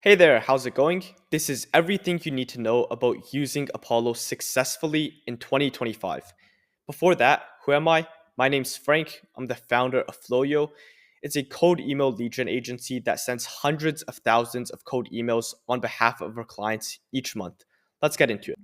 Hey there, how's it going? This is everything you need to know about using Apollo successfully in 2025. Before that, who am I? My name's Frank. I'm the founder of Flowyo. It's a cold email lead gen agency that sends hundreds of thousands of cold emails on behalf of our clients each month. Let's get into it.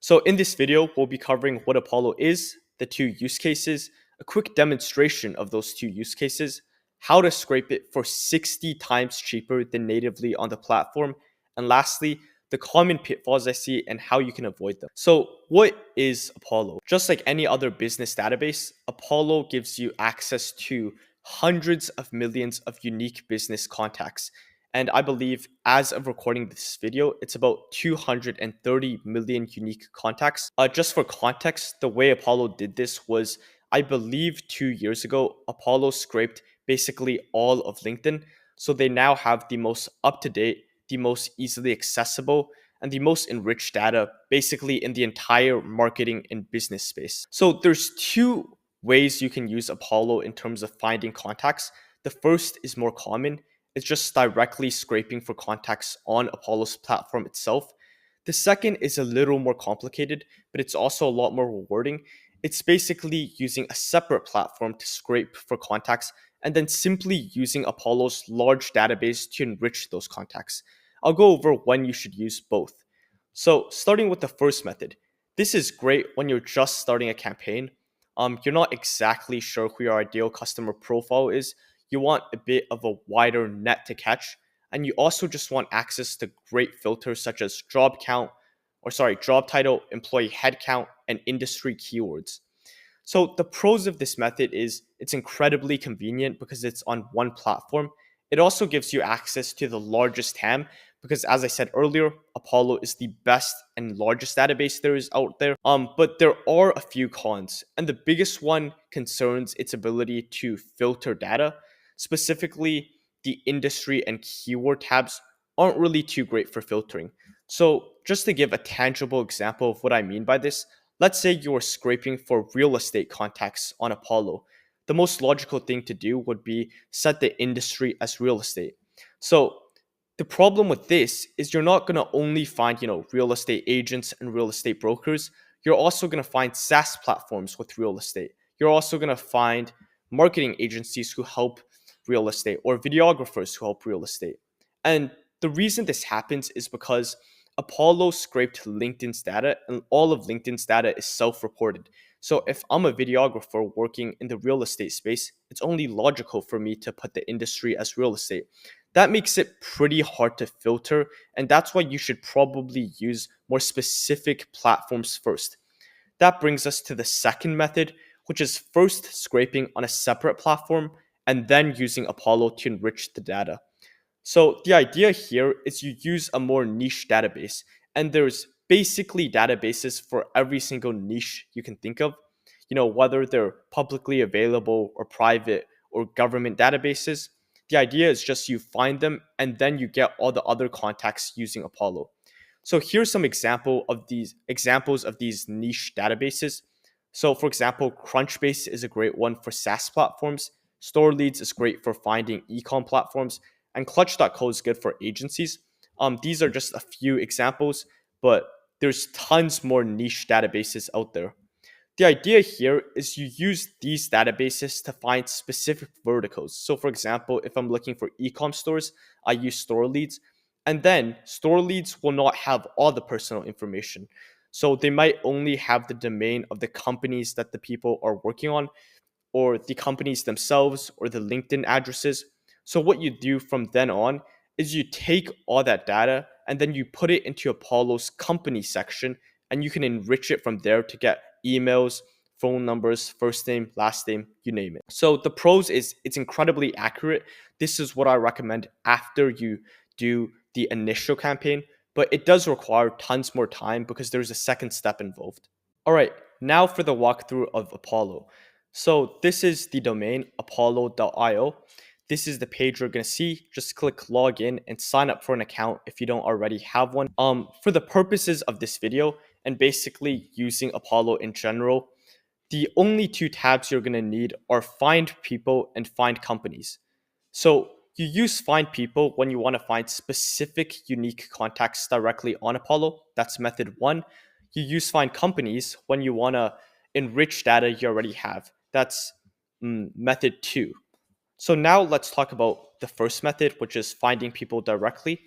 So in this video, we'll be covering what Apollo is, the two use cases, a quick demonstration of those two use cases, how to scrape it for 60 times cheaper than natively on the platform, and lastly, the common pitfalls I see and how you can avoid them. So what is Apollo? Just like any other business database, Apollo gives you access to hundreds of millions of unique business contacts. And I believe as of recording this video, it's about 230 million unique contacts. Just for context, the way Apollo did this was, I believe 2 years ago, Apollo scraped basically all of LinkedIn. So they now have the most up-to-date, the most easily accessible, and the most enriched data basically in the entire marketing and business space. So there's two ways you can use Apollo in terms of finding contacts. The first is more common. It's just directly scraping for contacts on Apollo's platform itself. The second is a little more complicated, but it's also a lot more rewarding. It's basically using a separate platform to scrape for contacts and then simply using Apollo's large database to enrich those contacts. I'll go over when you should use both. So starting with the first method, this is great when you're just starting a campaign. You're not exactly sure who your ideal customer profile is. You want a bit of a wider net to catch, and you also just want access to great filters such as job title, employee headcount, and industry keywords. So the pros of this method is it's incredibly convenient because it's on one platform. It also gives you access to the largest TAM because, as I said earlier, Apollo is the best and largest database there is out there. But there are a few cons, and the biggest one concerns its ability to filter data. Specifically, the industry and keyword tabs aren't really too great for filtering. So just to give a tangible example of what I mean by this, let's say you are scraping for real estate contacts on Apollo. The most logical thing to do would be set the industry as real estate. So the problem with this is you're not going to only find, real estate agents and real estate brokers. You're also going to find SaaS platforms with real estate. You're also going to find marketing agencies who help real estate or videographers who help real estate. And the reason this happens is because Apollo scraped LinkedIn's data, and all of LinkedIn's data is self-reported. So if I'm a videographer working in the real estate space, it's only logical for me to put the industry as real estate. That makes it pretty hard to filter, and that's why you should probably use more specific platforms first. That brings us to the second method, which is first scraping on a separate platform and then using Apollo to enrich the data. So the idea here is you use a more niche database, and there's basically databases for every single niche you can think of, whether they're publicly available or private or government databases. The idea is just you find them and then you get all the other contacts using Apollo. So here's some examples of these niche databases. So for example, Crunchbase is a great one for SaaS platforms. StoreLeads is great for finding ecom platforms, and Clutch.co is good for agencies. These are just a few examples, but there's tons more niche databases out there. The idea here is you use these databases to find specific verticals. So for example, if I'm looking for ecom stores, I use StoreLeads, and then StoreLeads will not have all the personal information. So they might only have the domain of the companies that the people are working on, or the companies themselves, or the LinkedIn addresses. So what you do from then on is you take all that data and then you put it into Apollo's company section, and you can enrich it from there to get emails, phone numbers, first name, last name, you name it. So the pros is it's incredibly accurate. This is what I recommend after you do the initial campaign, but it does require tons more time because there's a second step involved. All right, now for the walkthrough of Apollo. So this is the domain, apollo.io. This is the page you're going to see. Just click login and sign up for an account if you don't already have one. For the purposes of this video and basically using Apollo in general, the only two tabs you're going to need are find people and find companies. So you use find people when you want to find specific unique contacts directly on Apollo. That's method one. You use find companies when you want to enrich data you already have. That's method two. So now let's talk about the first method, which is finding people directly.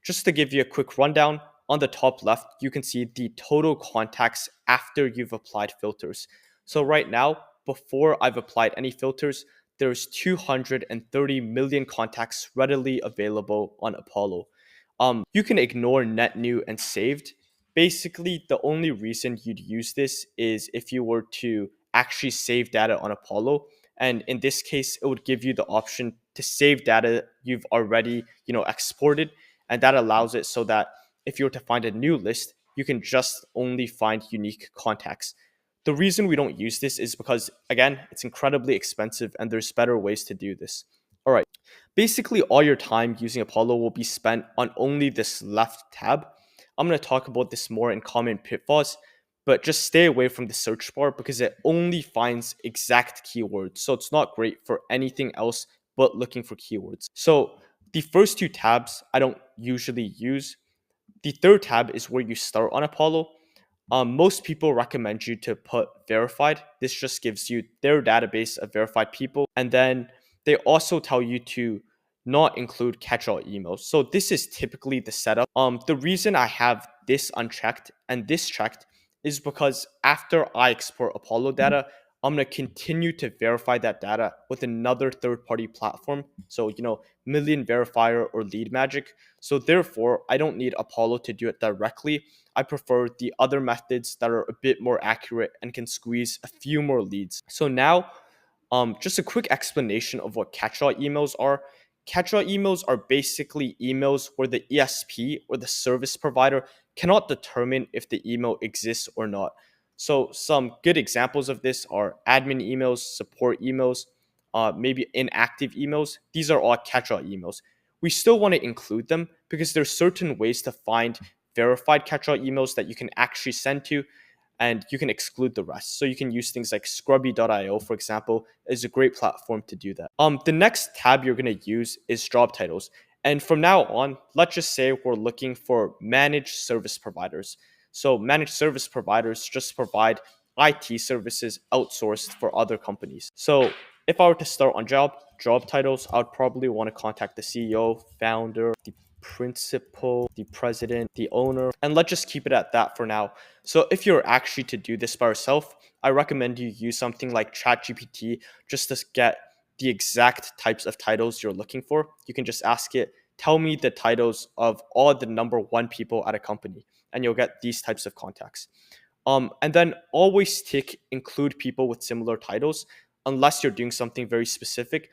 Just to give you a quick rundown, on the top left, you can see the total contacts after you've applied filters. So right now, before I've applied any filters, there's 230 million contacts readily available on Apollo. You can ignore net new and saved. Basically, the only reason you'd use this is if you were to actually save data on Apollo, and in this case it would give you the option to save data you've already exported, and that allows it so that if you were to find a new list, you can just only find unique contacts. The reason we don't use this is because, again, it's incredibly expensive and there's better ways to do this. All right, basically all your time using Apollo will be spent on only this left tab. I'm going to talk about this more in Common Pitfalls, but just stay away from the search bar because it only finds exact keywords. So it's not great for anything else but looking for keywords. So the first two tabs I don't usually use. The third tab is where you start on Apollo. Most people recommend you to put verified. This just gives you their database of verified people. And then they also tell you to not include catch-all emails. So this is typically the setup. The reason I have this unchecked and this checked is because after I export Apollo data, I'm going to continue to verify that data with another third-party platform. So, Million Verifier or Lead Magic. So therefore, I don't need Apollo to do it directly. I prefer the other methods that are a bit more accurate and can squeeze a few more leads. So now, just a quick explanation of what catch-all emails are. Catch-all emails are basically emails where the ESP or the service provider cannot determine if the email exists or not. So some good examples of this are admin emails, support emails, maybe inactive emails. These are all catch-all emails. We still want to include them because there's certain ways to find verified catch-all emails that you can actually send to, and you can exclude the rest. So you can use things like scrubby.io, for example, is a great platform to do that. The next tab you're going to use is job titles. And from now on, let's just say we're looking for managed service providers. So managed service providers just provide IT services outsourced for other companies. So if I were to start on job titles, I would probably want to contact the CEO, founder, the principal, the president, the owner, and let's just keep it at that for now. So if you're actually to do this by yourself, I recommend you use something like ChatGPT just to get the exact types of titles you're looking for. You can just ask it, tell me the titles of all the number one people at a company, and you'll get these types of contacts. And then always tick include people with similar titles unless you're doing something very specific.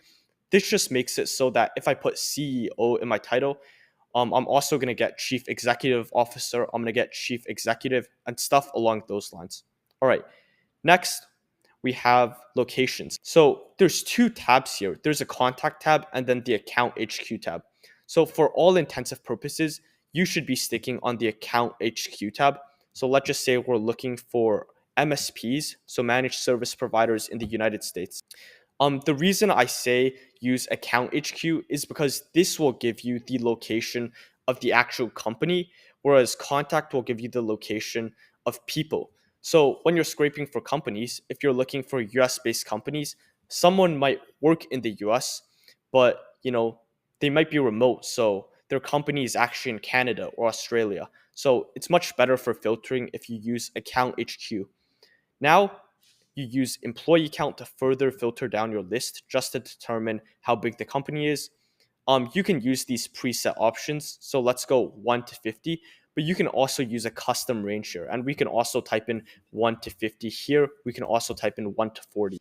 This just makes it so that if I put CEO in my title, I'm also going to get chief executive officer. I'm going to get chief executive and stuff along those lines. All right. Next, we have locations. So there's two tabs here. There's a contact tab and then the account HQ tab. So for all intensive purposes, you should be sticking on the account HQ tab. So let's just say we're looking for MSPs, so managed service providers in the United States. The reason I say use account HQ is because this will give you the location of the actual company, whereas contact will give you the location of people. So when you're scraping for companies, if you're looking for US based companies, someone might work in the US, but they might be remote. So their company is actually in Canada or Australia. So it's much better for filtering if you use account HQ. Now, you use employee count to further filter down your list just to determine how big the company is. You can use these preset options. So let's go 1 to 50, but you can also use a custom range here. And we can also type in 1 to 50 here. We can also type in 1 to 40.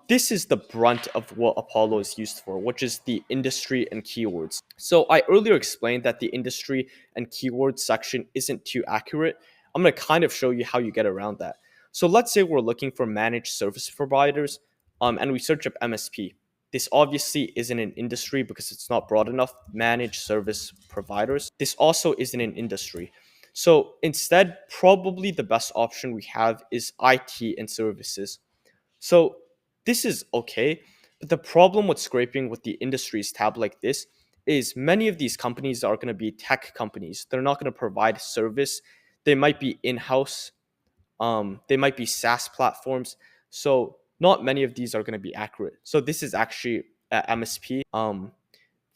This is the brunt of what Apollo is used for, which is the industry and keywords. So I earlier explained that the industry and keywords section isn't too accurate. I'm going to kind of show you how you get around that. So let's say we're looking for managed service providers, and we search up MSP. This obviously isn't an industry because it's not broad enough. Managed service providers. This also isn't an industry. So instead, probably the best option we have is IT and services. So this is okay, but the problem with scraping with the industries tab like this is many of these companies are going to be tech companies. They're not going to provide service. They might be in-house. They might be SaaS platforms. So not many of these are going to be accurate. So this is actually a MSP.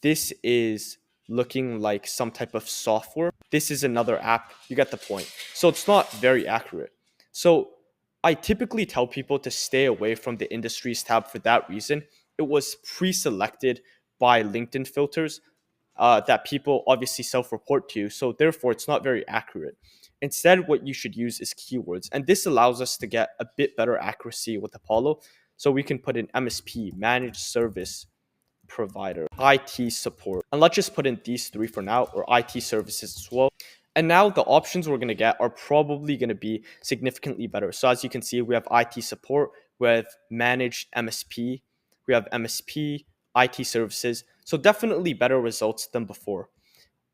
This is looking like some type of software. This is another app. You get the point. So it's not very accurate. So I typically tell people to stay away from the industries tab for that reason. It was pre-selected by LinkedIn filters that people obviously self-report to. So therefore, it's not very accurate. Instead, what you should use is keywords. And this allows us to get a bit better accuracy with Apollo. So we can put in MSP, managed service provider, IT support. And let's just put in these three for now, or IT services as well. And now the options we're going to get are probably going to be significantly better. So as you can see, we have IT support, we have managed MSP, we have MSP, IT services. So definitely better results than before.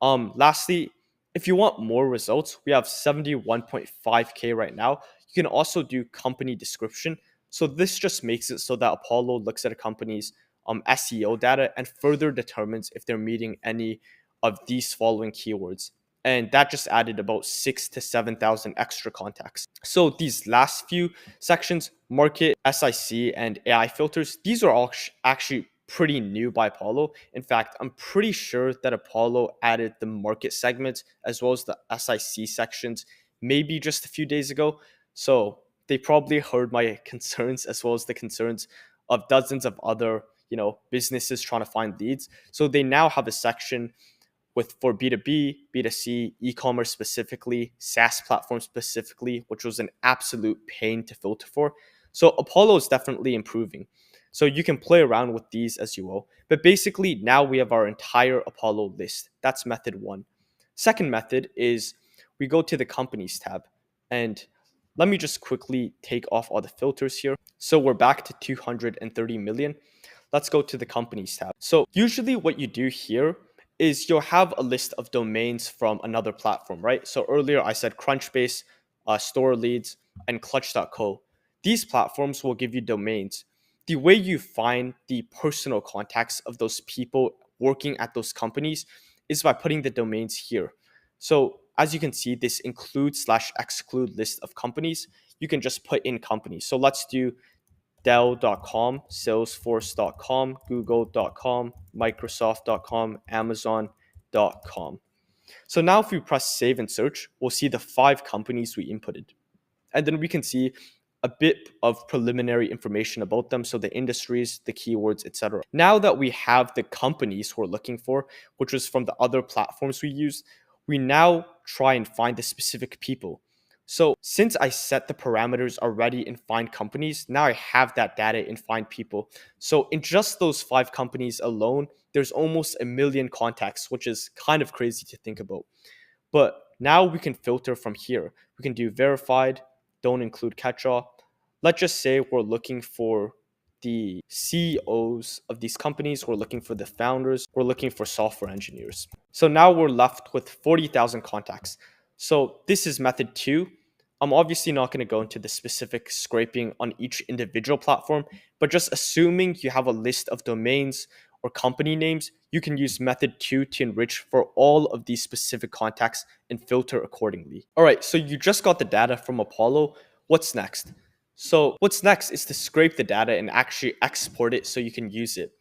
Lastly, if you want more results, we have 71.5K right now. You can also do company description. So this just makes it so that Apollo looks at a company's SEO data and further determines if they're meeting any of these following keywords. And that just added about 6 to 7,000 extra contacts. So these last few sections, market, SIC, and AI filters, these are all actually pretty new by Apollo. In fact, I'm pretty sure that Apollo added the market segments as well as the SIC sections maybe just a few days ago. So they probably heard my concerns as well as the concerns of dozens of other, businesses trying to find leads. So they now have a section with for B2B, B2C, e-commerce specifically, SaaS platforms specifically, which was an absolute pain to filter for. So Apollo is definitely improving. So you can play around with these as you will. But basically now we have our entire Apollo list. That's method one. Second method is we go to the companies tab. And let me just quickly take off all the filters here. So we're back to 230 million. Let's go to the companies tab. So usually what you do here is you'll have a list of domains from another platform, right? So earlier I said Crunchbase, Store Leads, and Clutch.co. These platforms will give you domains. The way you find the personal contacts of those people working at those companies is by putting the domains here. So as you can see, this include/exclude list of companies. You can just put in companies. So let's do Dell.com, Salesforce.com, Google.com, Microsoft.com, Amazon.com. So now if we press save and search, we'll see the 5 companies we inputted. And then we can see a bit of preliminary information about them. So the industries, the keywords, etc. Now that we have the companies we're looking for, which was from the other platforms we used, we now try and find the specific people. So since I set the parameters already in find companies, now I have that data in find people. So in just those 5 companies alone, there's almost 1 million contacts, which is kind of crazy to think about. But now we can filter from here. We can do verified, don't include catch-all. Let's just say we're looking for the CEOs of these companies, we're looking for the founders, we're looking for software engineers. So now we're left with 40,000 contacts. So this is method 2. I'm obviously not going to go into the specific scraping on each individual platform, but just assuming you have a list of domains or company names, you can use method 2 to enrich for all of these specific contacts and filter accordingly. All right, so you just got the data from Apollo. What's next? So what's next is to scrape the data and actually export it so you can use it.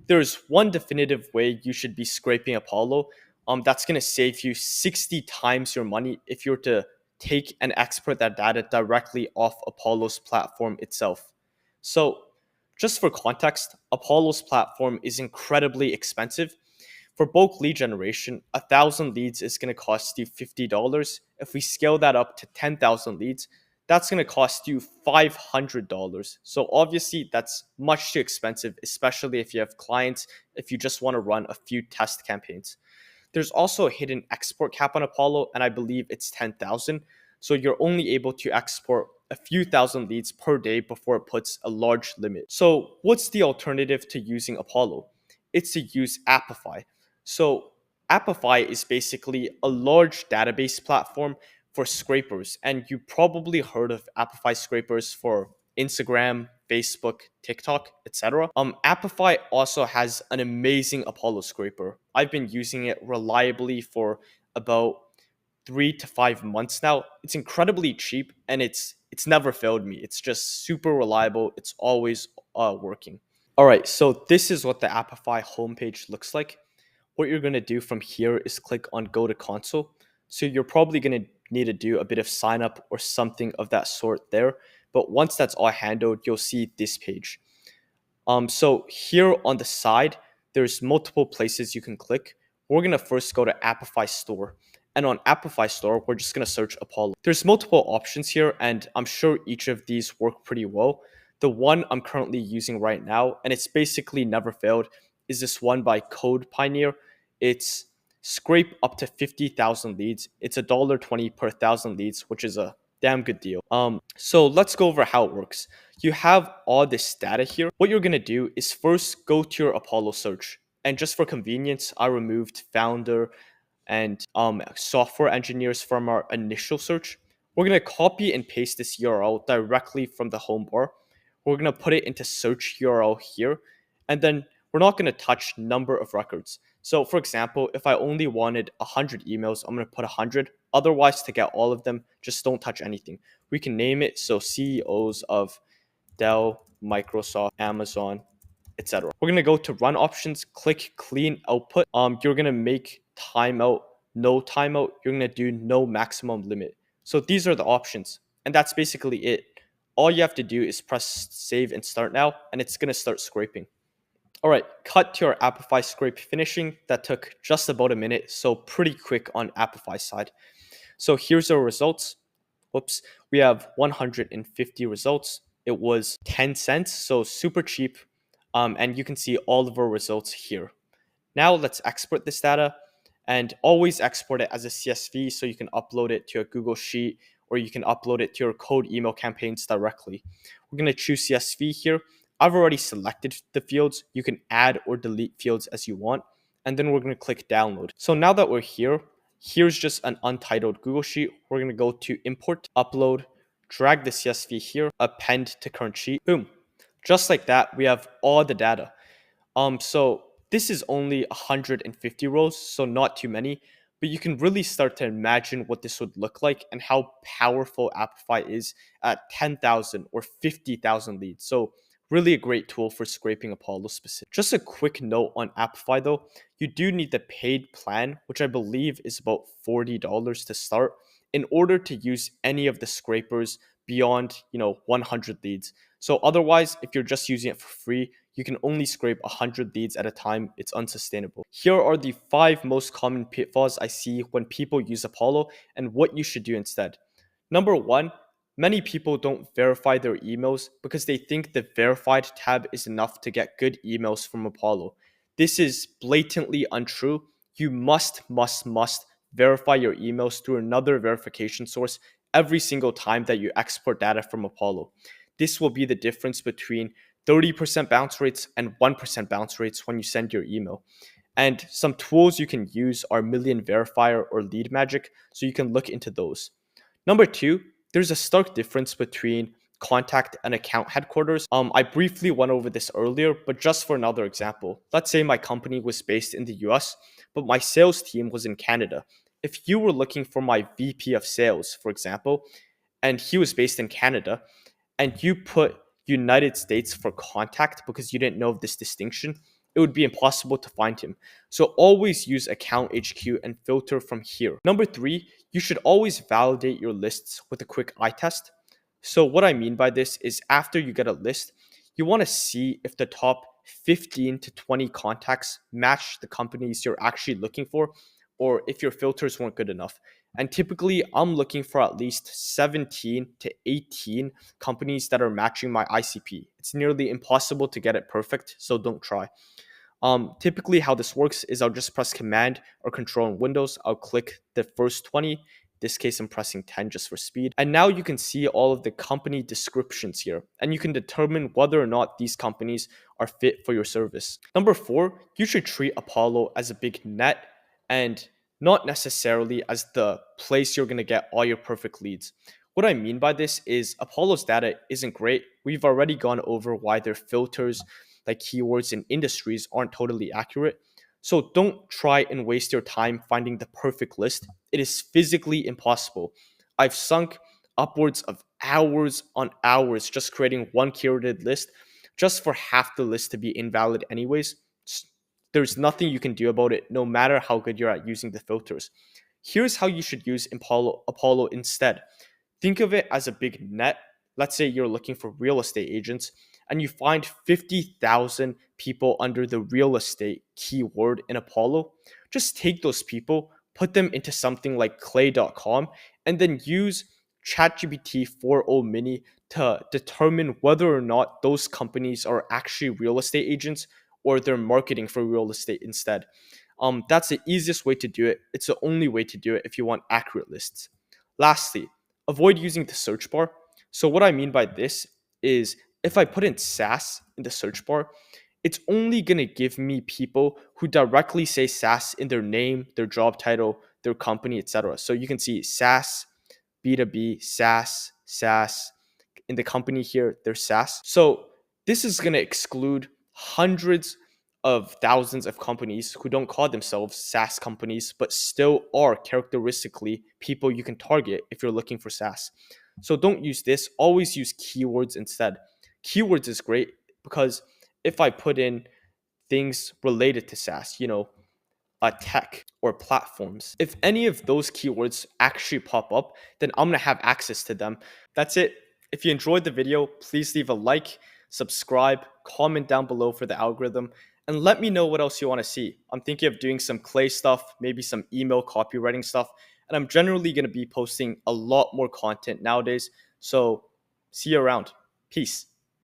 There's one definitive way you should be scraping Apollo. That's going to save you 60 times your money if you were to take and export that data directly off Apollo's platform itself. So just for context, Apollo's platform is incredibly expensive. For bulk lead generation, 1,000 leads is going to cost you $50. If we scale that up to 10,000 leads, that's going to cost you $500. So obviously that's much too expensive, especially if you have clients, if you just want to run a few test campaigns. There's also a hidden export cap on Apollo, and I believe it's 10,000. So you're only able to export a few thousand leads per day before it puts a large limit. So what's the alternative to using Apollo? It's to use Apify. So Apify is basically a large database platform for scrapers, and you probably heard of Apify scrapers for Instagram, Facebook, TikTok, etc. Apify also has an amazing Apollo scraper. I've been using it reliably for about 3 to 5 months now. It's incredibly cheap and it's never failed me. It's just super reliable. It's always working. All right, so this is what the Apify homepage looks like. What you're going to do from here is click on go to console. So you're probably going to need to do a bit of sign up or something of that sort there. But once that's all handled, you'll see this page. So here on the side, there's multiple places you can click. We're gonna first go to Apify Store. And on Apify Store, we're just gonna search Apollo. There's multiple options here, and I'm sure each of these work pretty well. The one I'm currently using right now, and it's basically never failed, is this one by Code Pioneer. It's scrape up to 50,000 leads. It's $1.20 per thousand leads, which is a damn good deal. So let's go over how it works. You have all this data here. What you're gonna do is first go to your Apollo search. And just for convenience, I removed founder and software engineers from our initial search. We're gonna copy and paste this URL directly from the home bar. We're gonna put it into search URL here, and then we're not gonna touch number of records. So for example, if I only wanted 100 emails, I'm gonna put 100. Otherwise, to get all of them, just don't touch anything. We can name it so CEOs of Dell, Microsoft, Amazon, etc. We're gonna go to run options, click clean output. You're gonna make timeout, no timeout. You're gonna do no maximum limit. So these are the options, and that's basically it. All you have to do is press save and start now, and it's gonna start scraping. All right, cut to our Apify scrape finishing. That took just about a minute, so pretty quick on Apify side. So here's our results. Whoops, we have 150 results. It was 10 cents, so super cheap. And you can see all of our results here. Now let's export this data, and always export it as a CSV so you can upload it to a Google Sheet, or you can upload it to your code email campaigns directly. We're going to choose CSV here. I've already selected the fields. You can add or delete fields as you want. And then we're going to click download. So now that we're here, here's just an untitled Google Sheet. We're going to go to import, upload, drag the CSV here, append to current sheet. Boom. Just like that, we have all the data. So this is only 150 rows, so not too many, but you can really start to imagine what this would look like and how powerful Apify is at 10,000 or 50,000 leads. So really a great tool for scraping Apollo specific. Just a quick note on Apify though, you do need the paid plan, which I believe is about $40 to start, in order to use any of the scrapers beyond 100 leads. So otherwise, if you're just using it for free, you can only scrape 100 leads at a time. It's unsustainable. Here are the 5 most common pitfalls I see when people use Apollo and what you should do instead. Number 1, many people don't verify their emails because they think the verified tab is enough to get good emails from Apollo. This is blatantly untrue. You must verify your emails through another verification source every single time that you export data from Apollo. This will be the difference between 30% bounce rates and 1% bounce rates when you send your email. And some tools you can use are Million Verifier or Lead Magic, so you can look into those. Number 2, there's a stark difference between contact and account headquarters. I briefly went over this earlier, but just for another example, let's say my company was based in the US, but my sales team was in Canada. If you were looking for my VP of sales, for example, and he was based in Canada, and you put United States for contact because you didn't know of this distinction, it would be impossible to find him. So always use Account HQ and filter from here. Number 3, you should always validate your lists with a quick eye test. So what I mean by this is after you get a list, you want to see if the top 15 to 20 contacts match the companies you're actually looking for, or if your filters weren't good enough. And typically, I'm looking for at least 17 to 18 companies that are matching my ICP. It's nearly impossible to get it perfect, so don't try. Typically, how this works is I'll just press Command or Control in Windows. I'll click the first 20. In this case, I'm pressing 10 just for speed. And now you can see all of the company descriptions here, and you can determine whether or not these companies are fit for your service. Number 4, you should treat Apollo as a big net and not necessarily as the place you're going to get all your perfect leads. What I mean by this is Apollo's data isn't great. We've already gone over why their filters, like keywords and industries, aren't totally accurate. So don't try and waste your time finding the perfect list. It is physically impossible. I've sunk upwards of hours on hours just creating one keyworded list just for half the list to be invalid anyways. There's nothing you can do about it no matter how good you're at using the filters. Here's how you should use Apollo instead. Think of it as a big net. Let's say you're looking for real estate agents and you find 50,000 people under the real estate keyword in Apollo. Just take those people, put them into something like clay.com, and then use ChatGPT 4.0 mini to determine whether or not those companies are actually real estate agents or they're marketing for real estate instead. That's the easiest way to do it. It's the only way to do it if you want accurate lists. Lastly, avoid using the search bar. So what I mean by this is if I put in SaaS in the search bar, it's only going to give me people who directly say SaaS in their name, their job title, their company, etc. So you can see SaaS, B2B, SaaS. In the company here, there's SaaS. So this is going to exclude hundreds of thousands of companies who don't call themselves SaaS companies, but still are characteristically people you can target if you're looking for SaaS. So don't use this. Always use keywords instead. Keywords is great because if I put in things related to SaaS, tech or platforms, if any of those keywords actually pop up, then I'm going to have access to them. That's it. If you enjoyed the video, please leave a like, subscribe, comment down below for the algorithm, and let me know what else you want to see. I'm thinking of doing some Clay stuff, maybe some email copywriting stuff, and I'm generally going to be posting a lot more content nowadays. So see you around. Peace.